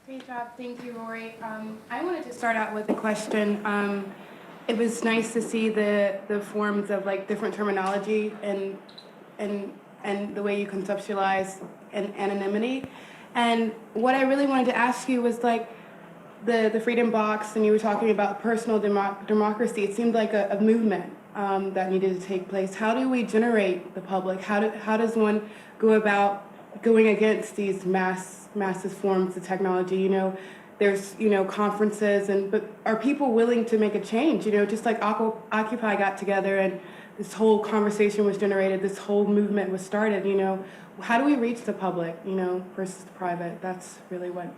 Great job. Thank you, Rory. I wanted to start out with a question. It was nice to see the forms of like different terminology and the way you conceptualize anonymity. And what I really wanted to ask you was like the Freedom Box, and you were talking about personal democracy. It seemed like a movement that needed to take place. How do we generate the public? How does one go about going against these massive forms of technology? You know, there's conferences, but are people willing to make a change? You know, just like Occupy got together and this whole conversation was generated, this whole movement was started. You know, how do we reach the public? You know, versus the private. That's really what.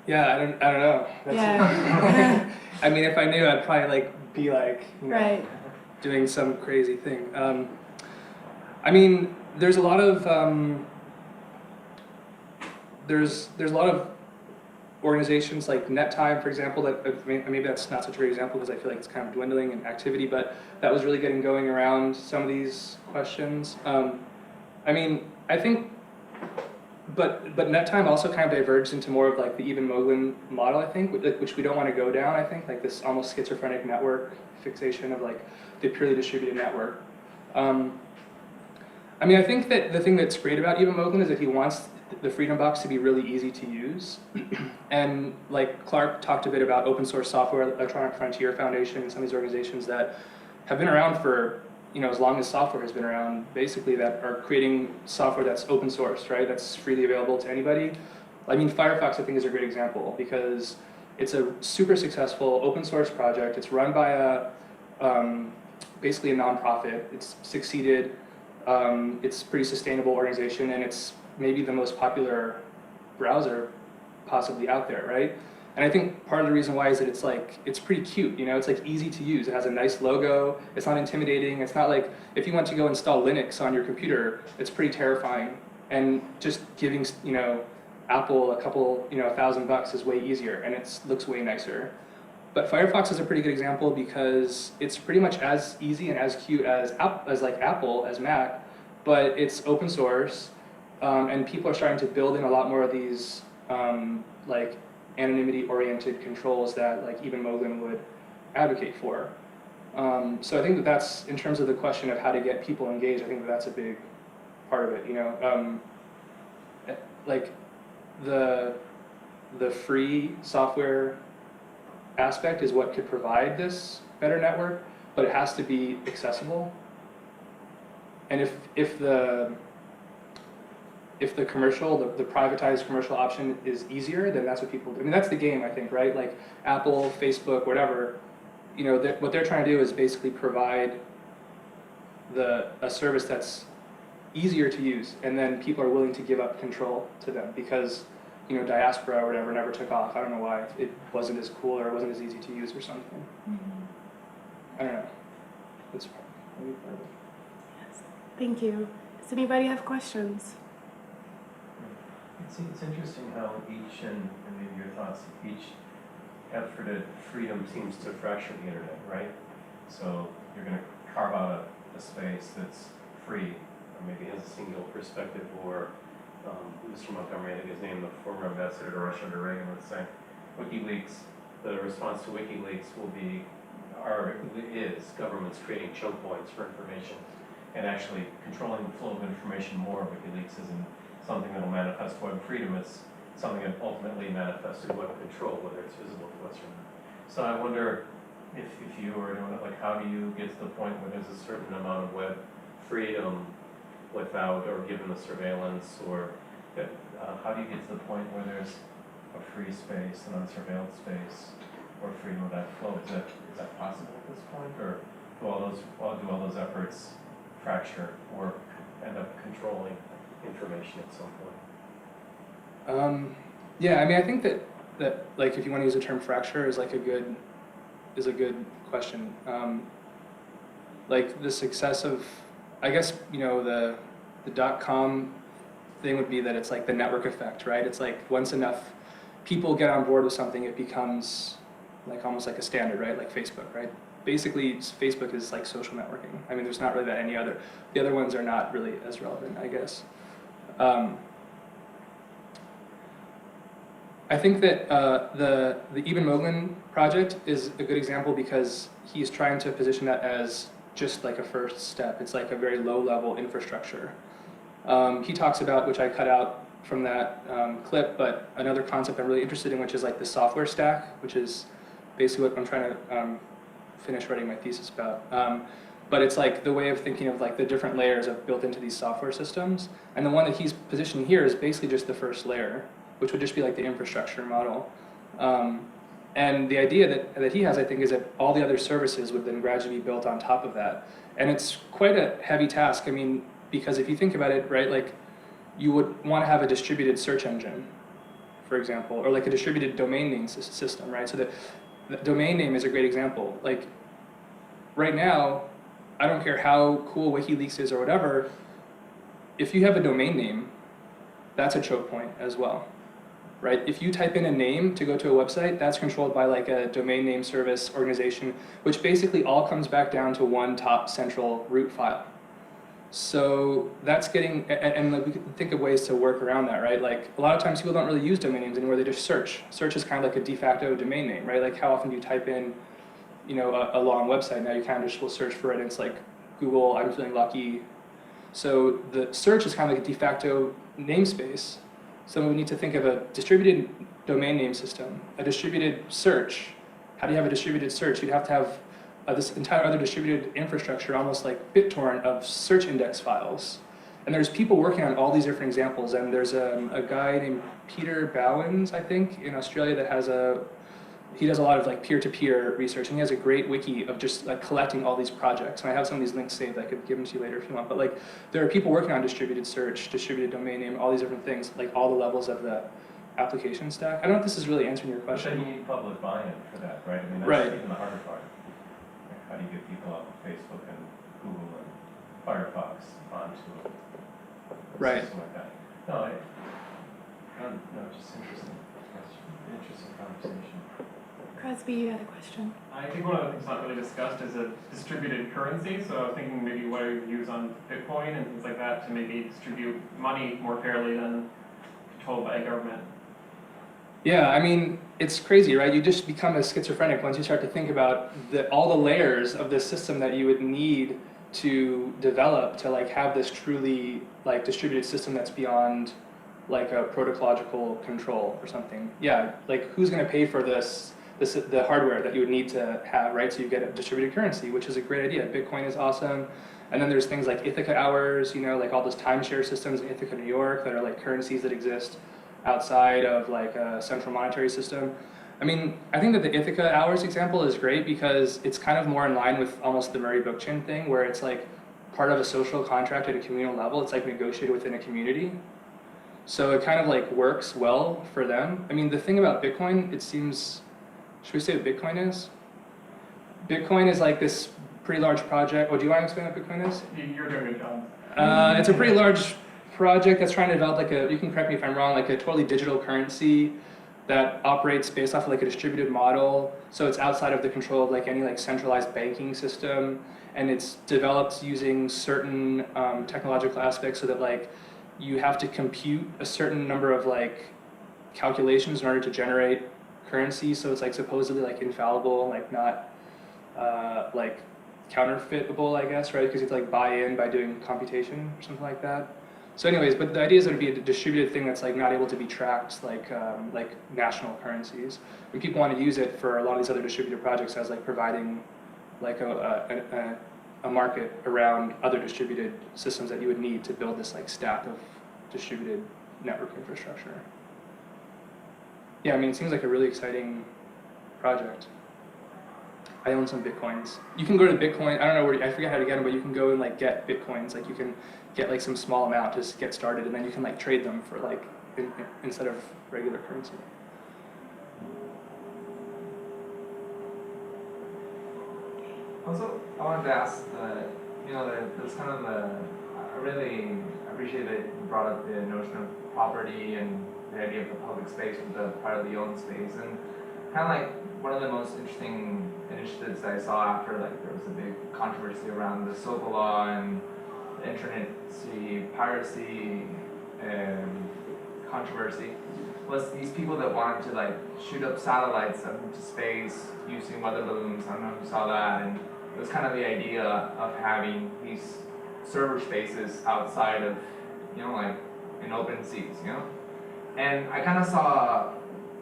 Yeah, I don't know. Yeah. I mean, if I knew, I'd probably be right. doing some crazy thing. I mean, there's a lot of there's a lot of organizations like NetTime, for example, that maybe that's not such a great example because I feel like it's kind of dwindling in activity, but that was really getting going around some of these questions. I mean, I think, but NetTime also kind of diverged into more of like the Eben Moglen model, I think, which we don't want to go down. I think like this almost schizophrenic network fixation of like the purely distributed network. I mean, I think that the thing that's great about Eben Moglen is that he wants the Freedom Box to be really easy to use. And like Clark talked a bit about open source software, Electronic Frontier Foundation, and some of these organizations that have been around for as long as software has been around, basically, that are creating software that's open source, right? That's freely available to anybody. I mean, Firefox, I think, is a great example because it's a super successful open source project. It's run by basically a nonprofit. It's succeeded. It's a pretty sustainable organization, and it's maybe the most popular browser possibly out there, right? And I think part of the reason why is that it's pretty cute, it's like easy to use. It has a nice logo, it's not intimidating, it's not like, if you want to go install Linux on your computer, it's pretty terrifying. And just giving, Apple a couple, $1,000 is way easier, and it looks way nicer. But Firefox is a pretty good example because it's pretty much as easy and as cute as Apple, as Mac, but it's open source, and people are starting to build in a lot more of these anonymity-oriented controls that Eben Moglen would advocate for. So I think that's, in terms of the question of how to get people engaged, I think that's a big part of it. The free software aspect is what could provide this better network, but it has to be accessible. And if the commercial, the privatized commercial option is easier, then that's what people do. I mean, that's the game, I think, right? Like Apple, Facebook, whatever, what they're trying to do is basically provide a service that's easier to use, and then people are willing to give up control to them because, diaspora or whatever never took off. I don't know why. It wasn't as cool or it wasn't as easy to use or something. Mm-hmm. I don't know. That's maybe part of it. Yes. Thank you. Does anybody have questions? It's interesting how each, and maybe your thoughts, each effort at freedom seems to fracture the internet, right? So you're going to carve out a space that's free, or maybe has a single perspective, or Mr. Montgomery, I think his name, the former ambassador to Russia under Reagan, would say, WikiLeaks, the response to WikiLeaks is governments creating choke points for information and actually controlling the flow of information more. WikiLeaks isn't something that will manifest web freedom, it's something that ultimately manifests in web control, whether it's visible to us or not. So I wonder if you were doing it, how do you get to the point where there's a certain amount of web freedom without, or given the surveillance, or how do you get to the point where there's a free space, an unsurveilled space, or freedom of that flow? Is that possible at this point, or do all those efforts fracture or end up controlling information at some point? Yeah, I mean, I think that if you want to use the term fracture is a good question. The success of, I guess, the .com thing would be that it's like the network effect, right? It's like once enough people get on board with something, it becomes almost like a standard, right? Like Facebook, right? Basically, Facebook is like social networking. I mean, there's not really that any other. The other ones are not really as relevant, I guess. I think that the Eben Moglen project is a good example because he's trying to position that as just like a first step. It's like a very low-level infrastructure. He talks about, which I cut out from that clip, but another concept I'm really interested in, which is like the software stack, which is basically what I'm trying to finish writing my thesis about. But it's like the way of thinking of like the different layers of built into these software systems. And the one that he's positioning here is basically just the first layer, which would just be like the infrastructure model. And the idea that he has, I think, is that all the other services would then gradually be built on top of that. And it's quite a heavy task. I mean, because if you think about it, right, like you would want to have a distributed search engine, for example, or like a distributed domain name system, right? So the domain name is a great example. Like right now, I don't care how cool WikiLeaks is or whatever, if you have a domain name, that's a choke point as well, right? If you type in a name to go to a website, that's controlled by like a domain name service organization, which basically all comes back down to one top central root file. So that's getting, and we can think of ways to work around that, right? Like a lot of times people don't really use domain names anymore, they just search. Search is kind of like a de facto domain name, right? Like how often do you type in, you know, a long website? Now you kind of just will search for it, and it's like Google, I'm feeling lucky. So the search is kind of like a de facto namespace. So we need to think of a distributed domain name system, a distributed search. How do you have a distributed search? You'd have to have this entire other distributed infrastructure, almost like BitTorrent of search index files. And there's people working on all these different examples, and there's a guy named Peter Bowens, I think, in Australia that has he does a lot of like peer-to-peer research, and he has a great wiki of just like collecting all these projects. And I have some of these links saved. I could give them to you later if you want. But like, there are people working on distributed search, distributed domain name, all these different things, like all the levels of the application stack. I don't know if this is really answering your But question. then you need public buy-in for that, right? I mean, that's Right. even the harder part. Like, how do you get people off of Facebook and Google and Firefox onto a Right. system like that? No, just interesting. Interesting conversation. Crosby, you had a question. I think one of the things not really discussed is a distributed currency. So I was thinking maybe what we use on Bitcoin and things like that to maybe distribute money more fairly than controlled by a government. Yeah, I mean, it's crazy, right? You just become a schizophrenic once you start to think about all the layers of this system that you would need to develop to like have this truly like distributed system that's beyond like a protocological control or something. Yeah, like who's going to pay for the hardware that you would need to have, right? So you get a distributed currency, which is a great idea. Bitcoin is awesome. And then there's things like Ithaca hours, you know, like all those timeshare systems in Ithaca, New York, that are like currencies that exist outside of like a central monetary system. I mean, I think that the Ithaca hours example is great because it's kind of more in line with almost the Murray Bookchin thing, where it's like part of a social contract at a communal level. It's like negotiated within a community. So it kind of like works well for them. I mean, the thing about Bitcoin, it seems, should we say what Bitcoin is? Bitcoin is like this pretty large project. Oh, do you want to explain what Bitcoin is? You're doing a good job. It's a pretty large project that's trying to develop like you can correct me if I'm wrong, like a totally digital currency that operates based off of like a distributed model. So it's outside of the control of like any like centralized banking system. And it's developed using certain technological aspects so that like you have to compute a certain number of like calculations in order to generate currency. So it's like supposedly like infallible, like not like counterfeitable, I guess, right? Because you have to like buy in by doing computation or something like that. So anyways, but the idea is that it would be a distributed thing that's like not able to be tracked like national currencies. And people want to use it for a lot of these other distributed projects as like providing like a market around other distributed systems that you would need to build this like stack of distributed network infrastructure. Yeah, I mean, it seems like a really exciting project. I own some Bitcoins. You can go to Bitcoin, I don't know where, I forget how to get them, but you can go and like get Bitcoins. Like you can get like some small amount to get started, and then you can like trade them for like, instead of regular currency. Also, I wanted to ask, there's kind of I really appreciate that you brought up the notion of property and the idea of the public space with the privately owned space, and kind of like one of the most interesting initiatives that I saw after like there was a big controversy around the SOPA law and the internet piracy controversy was these people that wanted to like shoot up satellites up into space using weather balloons. I don't know if you saw that, and it was kind of the idea of having these server spaces outside of, like in open seas, And I kind of saw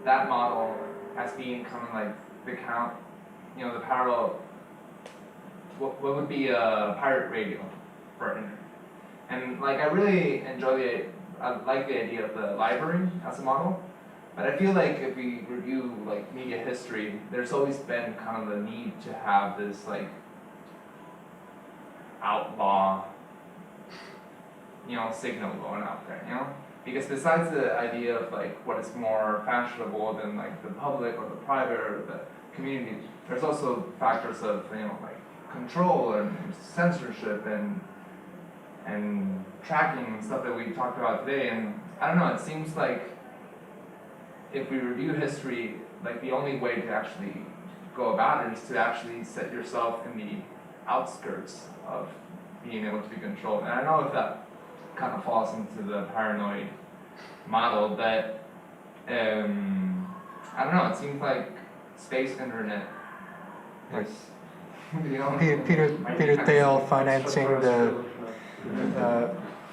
that model as being kind of like the the parallel, what would be a pirate radio for internet. And like I really I like the idea of the library as a model, but I feel like if we review like media history, there's always been kind of the need to have this like outlaw, signal going out there, Because besides the idea of like what is more fashionable than like the public or the private or the community, there's also factors of like control and censorship and tracking and stuff that we talked about today. And I don't know, it seems like if we review history, like the only way to actually go about it is to actually set yourself in the outskirts of being able to be controlled. And I know if that kind of falls into the paranoid model, but I don't know, it seems like space internet is Peter Thiel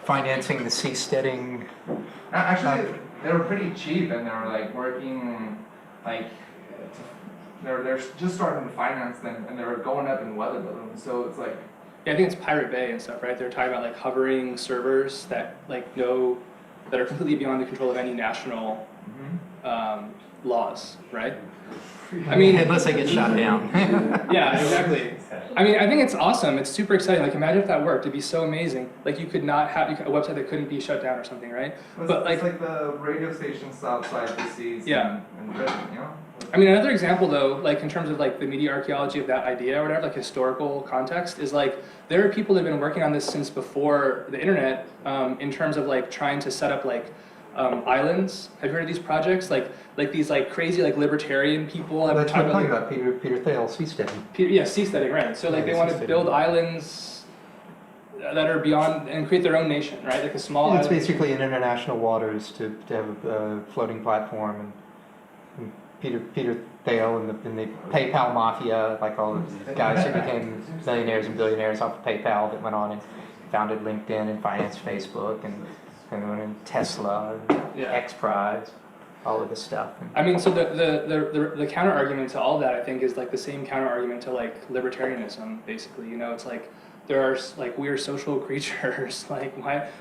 financing the seasteading. Actually, they were pretty cheap, and they were like working like they're just starting to finance them, and they were going up in weather balloons. So it's like, Yeah, I think it's Pirate Bay and stuff, right? They're talking about like hovering servers that that are completely beyond the control of any national laws, right? I mean, Unless they get shot down. yeah, exactly. I mean, I think it's awesome. It's super exciting. Like, imagine if that worked. It'd be so amazing. Like, you could not have a website that couldn't be shut down or something, right? but it's like the radio stations outside the seas Yeah. in Britain, I mean, another example though, like in terms of like the media archaeology of that idea or whatever, like historical context, is like there are people that have been working on this since before the internet, in terms of like trying to set up like islands. Have you heard of these projects? Like these like crazy like libertarian people. Well, that's what I'm talking about, Peter Thiel, seasteading. Yeah, seasteading, right? So like they want to build islands that are beyond and create their own nation, right? Like a small. It's island. basically in international waters to have a floating platform, and Peter Thiel and the PayPal mafia, like all the guys who became millionaires and billionaires off of PayPal, that went on and founded LinkedIn and financed Facebook and Tesla and Yeah. X Prize, all of this stuff. I mean, so the counter argument to all that, I think, is like the same counter argument to like libertarianism, basically. It's like there are like we are social creatures. Like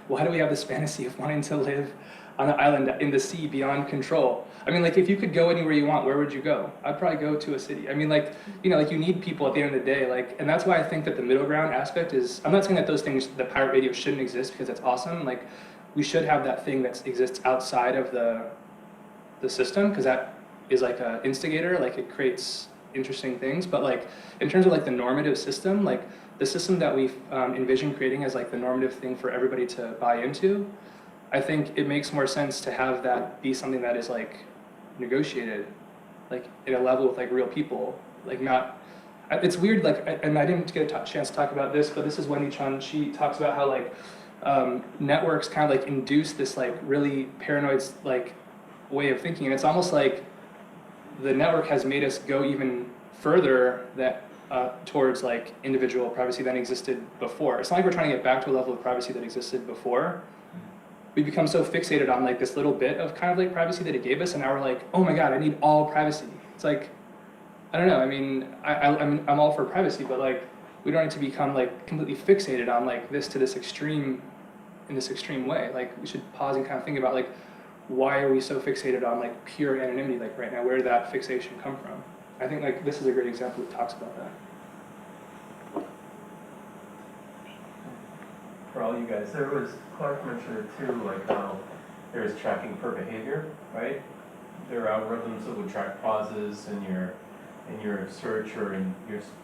why do we have this fantasy of wanting to live on an island in the sea beyond control? I mean, like if you could go anywhere you want, where would you go? I'd probably go to a city. I mean, like like you need people at the end of the day, like, and that's why I think that the middle ground aspect is. I'm not saying that those things, the pirate radio, shouldn't exist because it's awesome. Like we should have that thing that exists outside of the system, because that is like an instigator, like it creates interesting things. But like in terms of like the normative system, like the system that we envision creating as like the normative thing for everybody to buy into, I think it makes more sense to have that be something that is like negotiated, like at a level with like real people, like not. It's weird, like, and I didn't get a chance to talk about this, but this is Wendy Chun. She talks about how like networks kind of like induce this like really paranoid like way of thinking, and it's almost like the network has made us go even further that towards like individual privacy than existed before. It's not like we're trying to get back to a level of privacy that existed before. We become so fixated on like this little bit of kind of like privacy that it gave us, and now we're like, oh my god, I need all privacy. It's like, I don't know. I mean, I'm all for privacy, but like we don't need to become like completely fixated on like this to this extreme, in this extreme way. Like we should pause and kind of think about like, why are we so fixated on like pure anonymity like right now? Where did that fixation come from? I think like this is a great example that talks about that. For all you guys, there was, Clark mentioned it too, like how there's tracking per behavior, right? There are algorithms that would track pauses in your search or in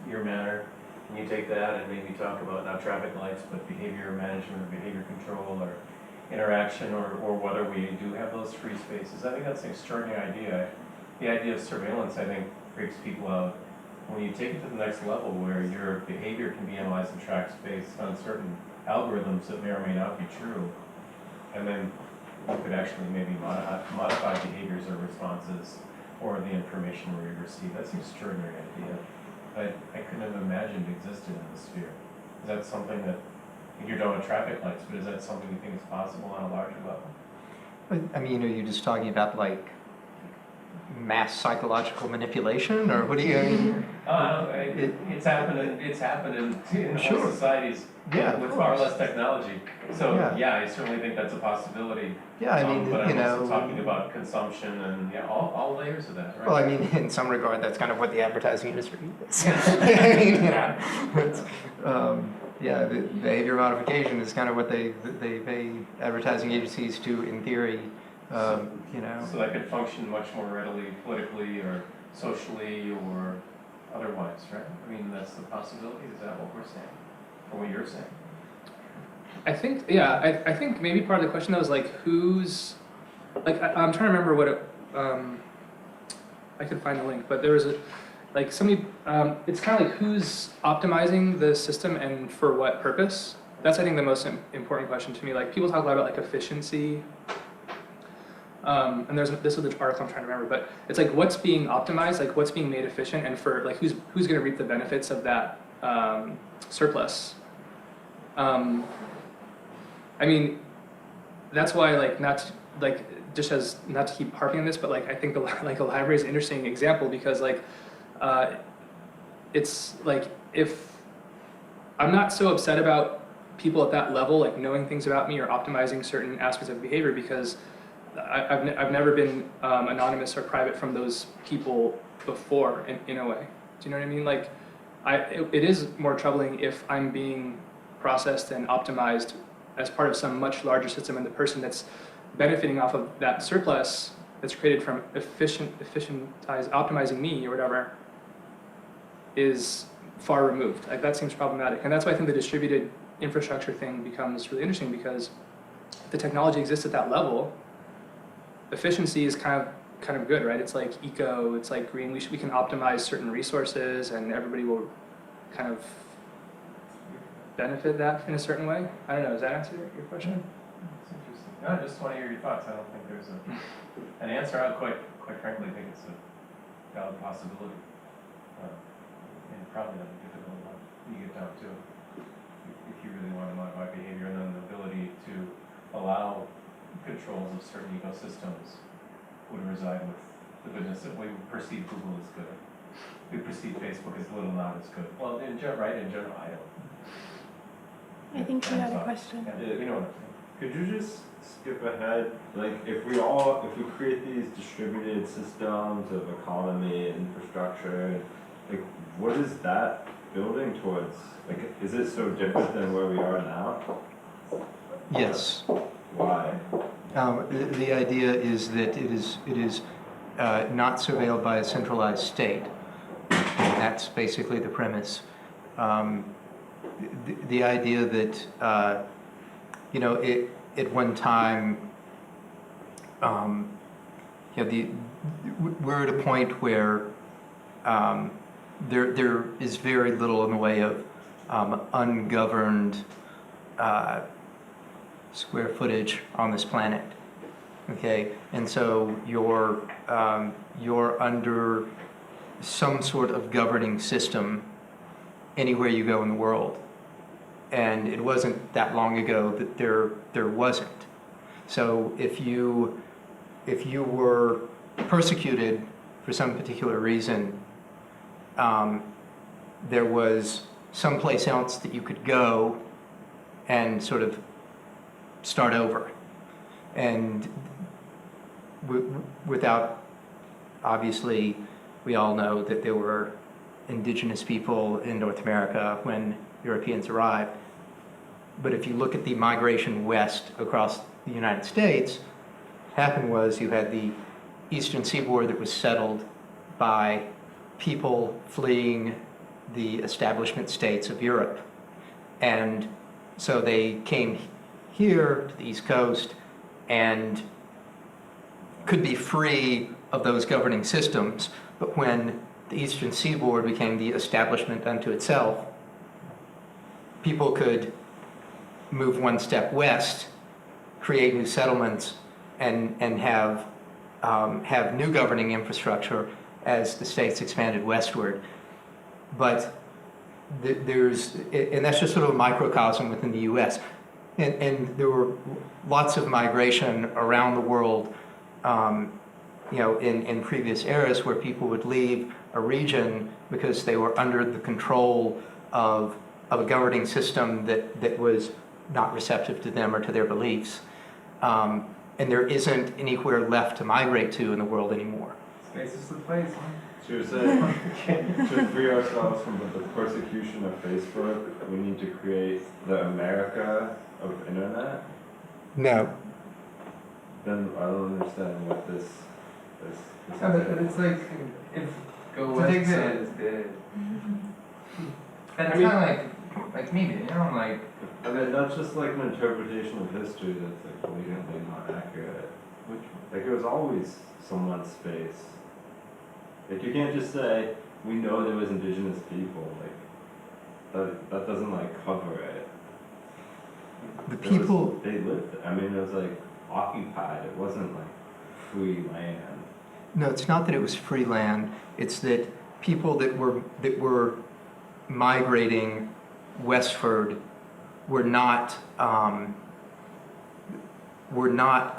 your manner. And you take that and maybe talk about not traffic lights, but behavior management or behavior control or interaction or whether we do have those free spaces. I think that's an extraordinary idea. The idea of surveillance, I think, freaks people out. When you take it to the next level where your behavior can be analyzed and tracked based on certain algorithms that may or may not be true, and then you could actually maybe modify behaviors or responses or the information we receive. That's an extraordinary idea. I couldn't have imagined existed in the sphere. Is that something that, you're talking about traffic lights, but is that something you think is possible on a larger level? I mean, are you just talking about like mass psychological manipulation, or what do you? I mean, It's happened in Sure. whole societies Yeah, of with far course. less technology. So Yeah. yeah, I certainly think that's a possibility. Yeah, I mean, But you I'm also know. talking about consumption and all layers of that, right? Well, I mean, in some regard, that's kind of what the advertising industry is. I mean, you know, it's, yeah, the behavior modification is kind of what they pay advertising agencies to, in theory, you know. So that could function much more readily politically or socially or otherwise, right? I mean, that's the possibility. Is that what we're saying? Or what you're saying? I think, yeah, I think maybe part of the question though is like who's, like I'm trying to remember what it, I could find the link, but there was a, like somebody, it's kind of like who's optimizing the system and for what purpose? That's I think the most important question to me. Like people talk a lot about like efficiency, and this is the article I'm trying to remember, but it's like what's being optimized, like what's being made efficient, and for like who's going to reap the benefits of that surplus. I mean, that's why like just as not to keep harping on this, but like I think like a library is an interesting example because like it's like if I'm not so upset about people at that level like knowing things about me or optimizing certain aspects of behavior because I've never been anonymous or private from those people before in a way. Do you know what I mean? Like it is more troubling if I'm being processed and optimized as part of some much larger system, and the person that's benefiting off of that surplus that's created from optimizing me or whatever is far removed. Like that seems problematic, and that's why I think the distributed infrastructure thing becomes really interesting because if the technology exists at that level, efficiency is kind of good, right? It's like eco, it's like green. We can optimize certain resources, and everybody will kind of benefit that in a certain way. I don't know. Does that answer your question? That's interesting. No, I just want to hear your thoughts. I don't think there's an answer. I quite frankly think it's a valid possibility. And probably not a difficult one. You get down to if you really want to modify behavior, and then the ability to allow controls of certain ecosystems would reside with the goodness that we perceive Google as good. We perceive Facebook as little not as good. Well, in general, I don't. I think you had a question. Yeah, you know what I'm saying. Could you just skip ahead? Like, if we create these distributed systems of economy, infrastructure, like, what is that building towards? Like, is it so different than where we are now? Yes. Why? The idea is that it is not surveilled by a centralized state. And that's basically the premise. The idea that at one time, we're at a point where there is very little in the way of ungoverned square footage on this planet. Okay, and so you're under some sort of governing system anywhere you go in the world. And it wasn't that long ago that there wasn't. So if you were persecuted for some particular reason, there was someplace else that you could go and sort of start over. And without, obviously, we all know that there were indigenous people in North America when Europeans arrived. But if you look at the migration west across the United States, what happened was you had the eastern seaboard that was settled by people fleeing the establishment states of Europe. And so they came here to the East Coast and could be free of those governing systems. But when the eastern seaboard became the establishment unto itself, people could move one step west, create new settlements, and have new governing infrastructure as the states expanded westward. But and that's just sort of a microcosm within the U.S. And there were lots of migration around the world, in previous eras where people would leave a region because they were under the control of a governing system that was not receptive to them or to their beliefs. And there isn't anywhere left to migrate to in the world anymore. Space is the place, huh? So you're saying to free ourselves from the persecution of Facebook, we need to create the America of internet? No. Then I don't understand what this Yeah, but it's like, if Go to take west the, side. and it's I mean- kind of like media, like, I mean, that's just like an interpretation of history that's like blatantly not accurate. Like it was always someone's space. Like you can't just say, we know there was indigenous people, like that doesn't like cover it. The There was- people, they lived, I mean, it was like occupied, it wasn't like free land. no, it's not that it was free land, it's that people that were migrating westward were not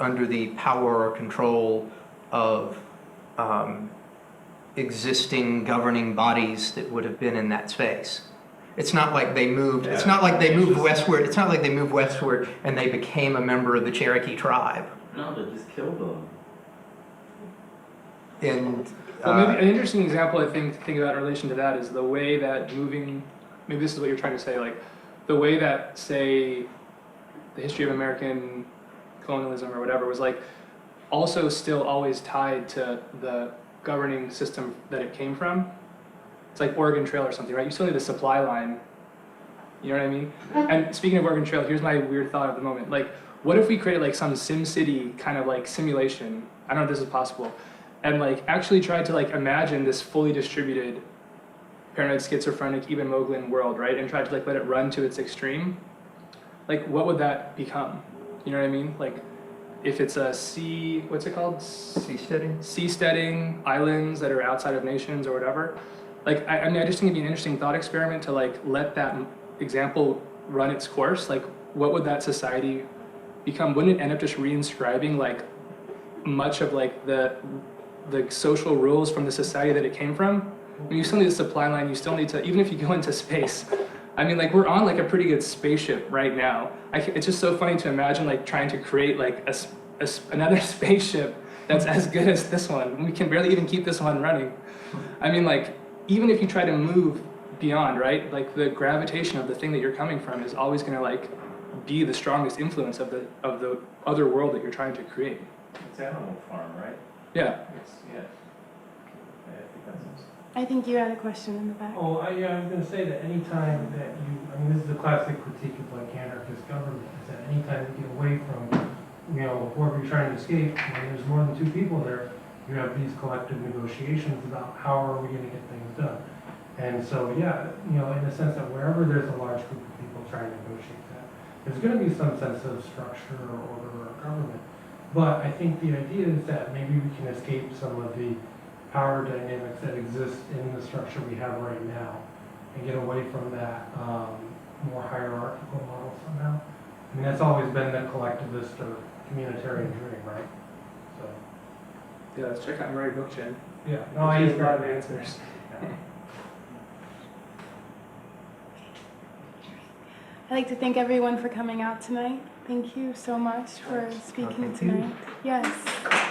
under the power or control of existing governing bodies that would have been in that space. It's not like they moved. It's not like they moved westward. It's not like they moved westward and they became a member of the Cherokee tribe. No, they just killed them. And Well, maybe an interesting example I think to think about in relation to that is the way that moving, maybe this is what you're trying to say, like the way that, say, the history of American colonialism or whatever was like also still always tied to the governing system that it came from. It's like Oregon Trail or something, right? You still need a supply line. You know what I mean? And speaking of Oregon Trail, here's my weird thought at the moment. Like, what if we created like some SimCity kind of like simulation? I don't know if this is possible. And like actually tried to like imagine this fully distributed paranoid, schizophrenic, even Moglin world, right? And tried to like let it run to its extreme. Like, what would that become? You know what I mean? Like, if it's a what's it called? seasteading. Seasteading islands that are outside of nations or whatever. Like, I mean, I just think it'd be an interesting thought experiment to like let that example run its course. Like, what would that society become? Wouldn't it end up just reinscribing like much of like the social rules from the society that it came from? I mean, you still need a supply line. You still need to, even if you go into space. I mean, like, we're on like a pretty good spaceship right now. It's just so funny to imagine like trying to create like another spaceship that's as good as this one. We can barely even keep this one running. I mean, like, even if you try to move beyond, right? Like, the gravitation of the thing that you're coming from is always going to like be the strongest influence of the other world that you're trying to create. It's Animal Farm, right? Yeah. It's, yeah. I think that's. I think you had a question in the back. Oh, I was going to say that anytime that this is a classic critique of like anarchist government, is that anytime you get away from, whoever you're trying to escape, when there's more than two people there, you have these collective negotiations about how are we going to get things done. And so, yeah, in the sense that wherever there's a large group of people trying to negotiate that, there's going to be some sense of structure or order or government. But I think the idea is that maybe we can escape some of the power dynamics that exist in the structure we have right now and get away from that more hierarchical model somehow. I mean, that's always been the collectivist or communitarian dream, right? So, Yeah, let's check out Rory book, Jen. yeah. No, I There's use a lot of that. answers. I'd like to thank everyone for coming out tonight. Thank you so much for speaking thank you. tonight. Yes.